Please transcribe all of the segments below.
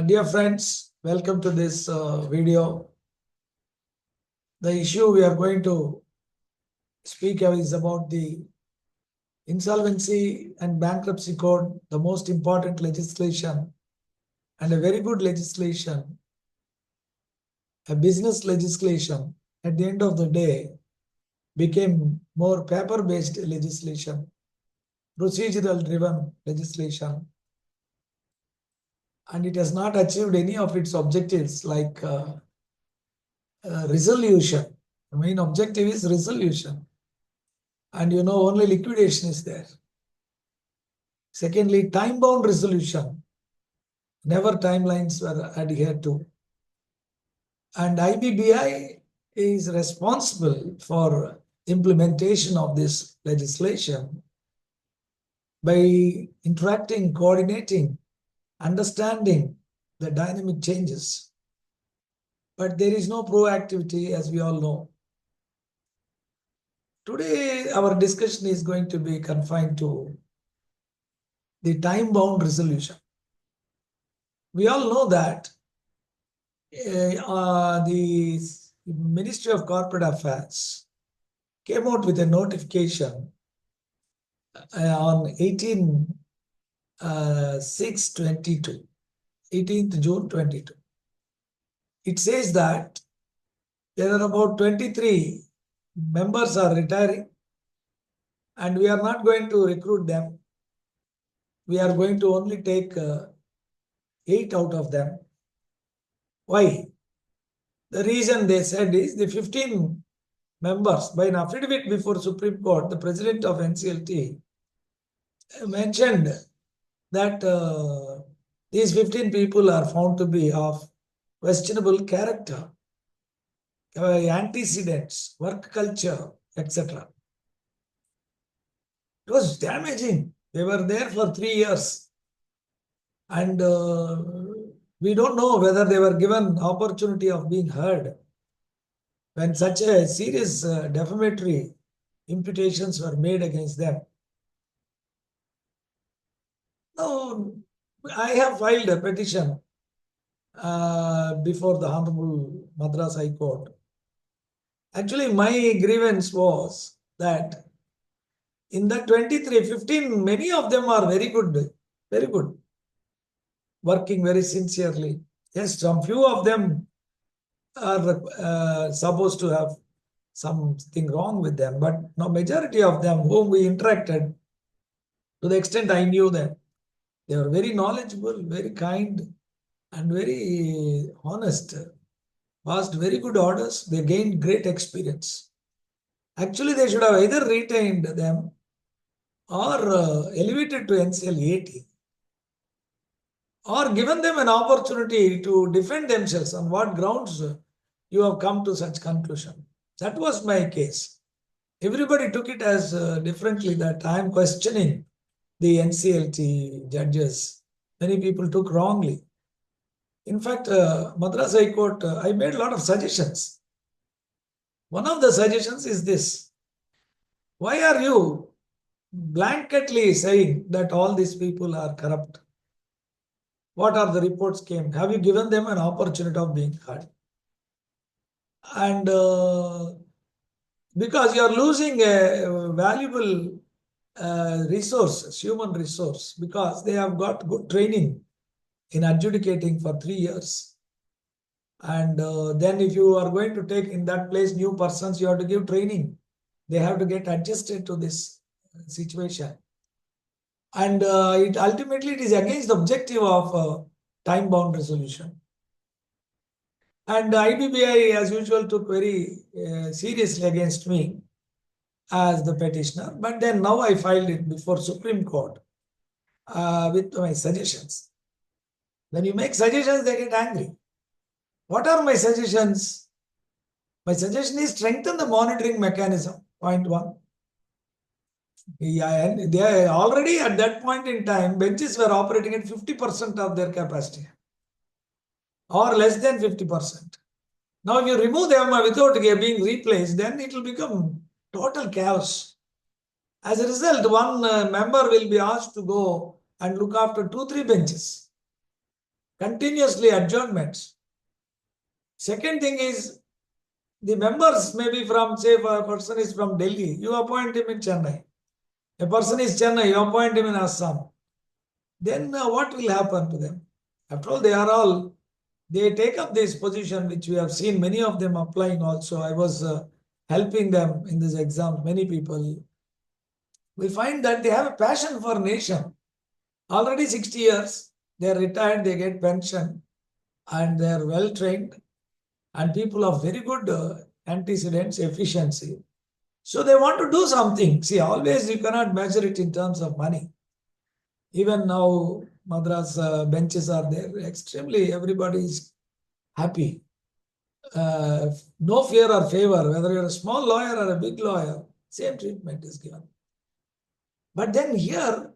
Dear friends, welcome to this video. The issue we are going to speak of is about the Insolvency and Bankruptcy Code, the most important legislation and a very good legislation, a business legislation. At the end of the day, became more paper-based legislation, procedural-driven legislation, and it has not achieved any of its objectives like resolution. The main objective is resolution. And only liquidation is there. Secondly, time-bound resolution. Never timelines were adhered to. And IBBI is responsible for implementation of this legislation by interacting, coordinating, understanding the dynamic changes. But there is no proactivity, as we all know. Today, our discussion is going to be confined to the time-bound resolution. We all know that the Ministry of Corporate Affairs came out with a notification on 18/6/22, 18th June 22. It says that there are about 23 members are retiring and we are not going to recruit them. We are going to only take 8 out of them. Why? The reason they said is the 15 members, by an affidavit before Supreme Court, the president of NCLT mentioned that these 15 people are found to be of questionable character, antecedents, work culture, etc. It was damaging. They were there for 3 years. And we don't know whether they were given opportunity of being heard when such a serious defamatory imputations were made against them. Now, I have filed a petition before the Honorable Madras High Court. Actually, my grievance was that in the 23, 15, many of them are very good, working very sincerely. Yes, some few of them are supposed to have something wrong with them, but no, majority of them whom we interacted, to the extent I knew them, they were very knowledgeable, very kind, and very honest. Passed very good orders. They gained great experience. Actually, they should have either retained them or elevated to NCL 80 or given them an opportunity to defend themselves on what grounds you have come to such conclusion. That was my case. Everybody took it as differently, that I am questioning the NCLT judges. Many people took wrongly. In fact, Madras High Court, I made a lot of suggestions. One of the suggestions is this: why are you blanketly saying that all these people are corrupt? What are the reports came? Have you given them an opportunity of being heard? And because you are losing a valuable resource, human resource, because they have got good training in adjudicating for 3 years. And then if you are going to take in that place new persons, you have to give training. They have to get adjusted to this situation. And ultimately it is against the objective of time-bound resolution. And IBBI, as usual, took very seriously against me as the petitioner. But then now I filed it before Supreme Court with my suggestions. When you make suggestions, they get angry. What are my suggestions? My suggestion is strengthen the monitoring mechanism, point 1. Yeah, and they are already at that point in time, benches were operating at 50% of their capacity or less than 50%. Now, if you remove them without being replaced, then it will become total chaos. As a result, one member will be asked to go and look after 2-3 benches. continuously adjournments. Second thing is, the members may be from, say, if a person is from Delhi, you appoint him in Chennai. A person is Chennai, you appoint him in Assam. Then what will happen to them? After all, they take up this position, which we have seen many of them applying also. I was helping them in this exam, many people. We find that they have a passion for nation. Already 60 years, they are retired, they get pension, and they are well trained, and people of very good antecedents, efficiency. So they want to do something. See, always you cannot measure it in terms of money. Even now, Madras benches are there. Extremely, everybody is happy. No fear or favor, whether you're a small lawyer or a big lawyer, same treatment is given. But then here,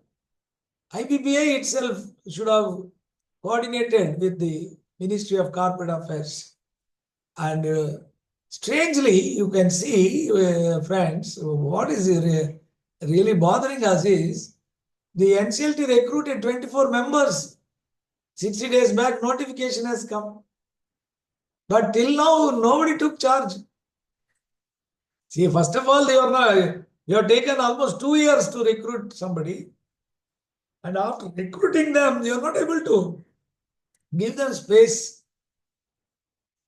IBBA itself should have coordinated with the Ministry of Corporate Affairs. And strangely, you can see, friends, what is really bothering us is the NCLT recruited 24 members. 60 days back, notification has come. But till now, nobody took charge. See, first of all, you have taken almost 2 years to recruit somebody. And after recruiting them, you are not able to give them space.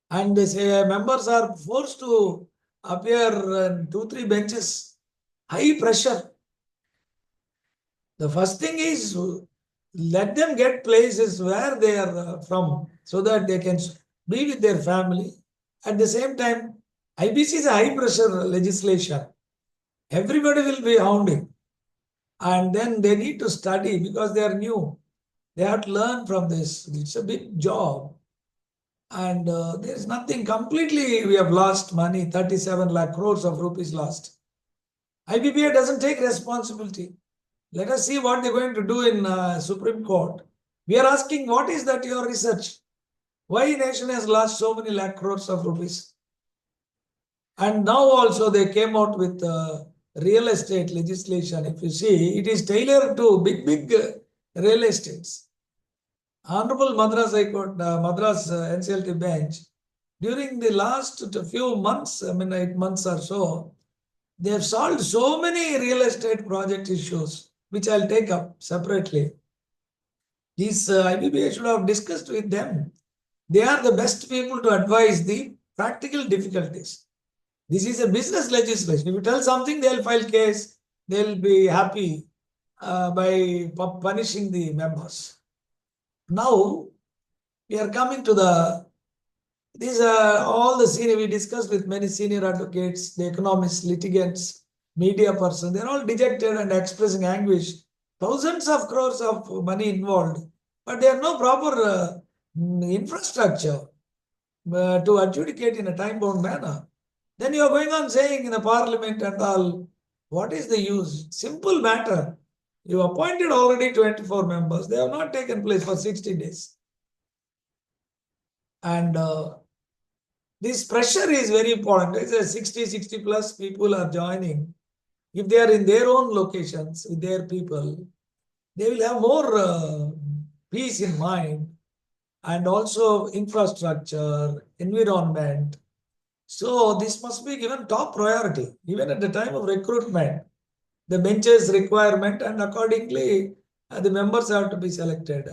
And they say members are forced to appear in 2-3 benches. High pressure. The first thing is let them get places where they are from so that they can be with their family. At the same time, IBC is a high pressure legislation. Everybody will be hounding. And then they need to study because they are new. They have to learn from this. It's a big job. And there is nothing completely. We have lost money, 37 lakh crores of rupees lost. IBBA doesn't take responsibility. Let us see what they're going to do in Supreme Court. We are asking, what is that your research? Why nation has lost so many lakh crores of rupees? And now also they came out with real estate legislation. If you see, it is tailored to big real estates. Honorable Madras High Court, Madras NCLT bench, during the last few months, 8 months or so, they have solved so many real estate project issues, which I'll take up separately. These IBBA should have discussed with them. They are the best people to advise the practical difficulties. This is a business legislation. If you tell something, they'll file case. They'll be happy by punishing the members. Now, we are coming to these are all the senior, we discussed with many senior advocates, the economists, litigants, media persons. They're all dejected and expressing anguish. Thousands of crores of money involved, but there are no proper infrastructure to adjudicate in a time-bound manner. Then you are going on saying in the parliament and all, what is the use? Simple matter. You appointed already 24 members. They have not taken place for 60 days. And this pressure is very important. It's 60 plus people are joining. If they are in their own locations with their people, they will have more peace in mind and also infrastructure, environment. So this must be given top priority, even at the time of recruitment. The benches requirement and accordingly the members have to be selected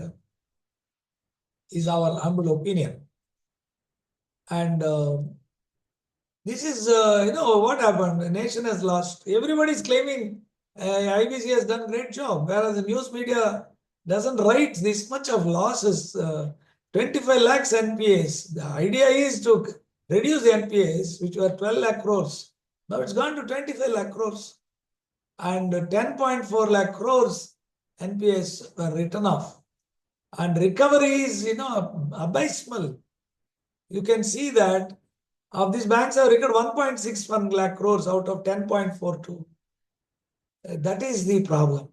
is our humble opinion. And this is, what happened? The nation has lost. Everybody is claiming IBC has done a great job, whereas the news media doesn't write this much of losses. 25 lakhs NPAs. The idea is to reduce the NPAs, which were 12 lakh crores. Now it's gone to 25 lakh crores. And 10.4 lakh crores NPAs were written off. And recovery is, abysmal. You can see that of these banks have recovered 1.61 lakh crores out of 10.42. That is the problem.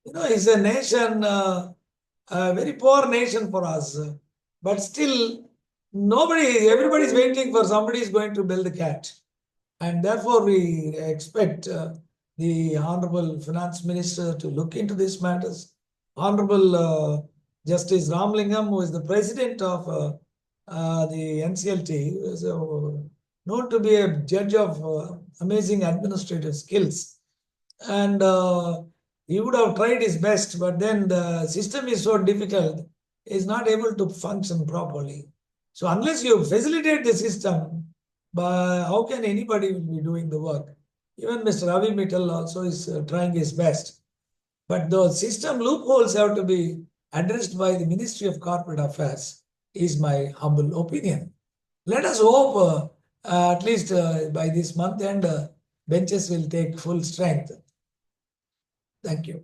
It's a nation, a very poor nation for us. But still, everybody is waiting for somebody is going to build the cat. And therefore, we expect the Honorable Finance Minister to look into these matters. Honorable Justice Ramlingam, who is the president of the NCLT, is known to be a judge of amazing administrative skills. And he would have tried his best, but then the system is so difficult, he's not able to function properly. So unless you facilitate the system, how can anybody will be doing the work? Even Mr. Ravi Mittal also is trying his best. But the system loopholes have to be addressed by the Ministry of Corporate Affairs, is my humble opinion. Let us hope at least by this month end, benches will take full strength. Thank you.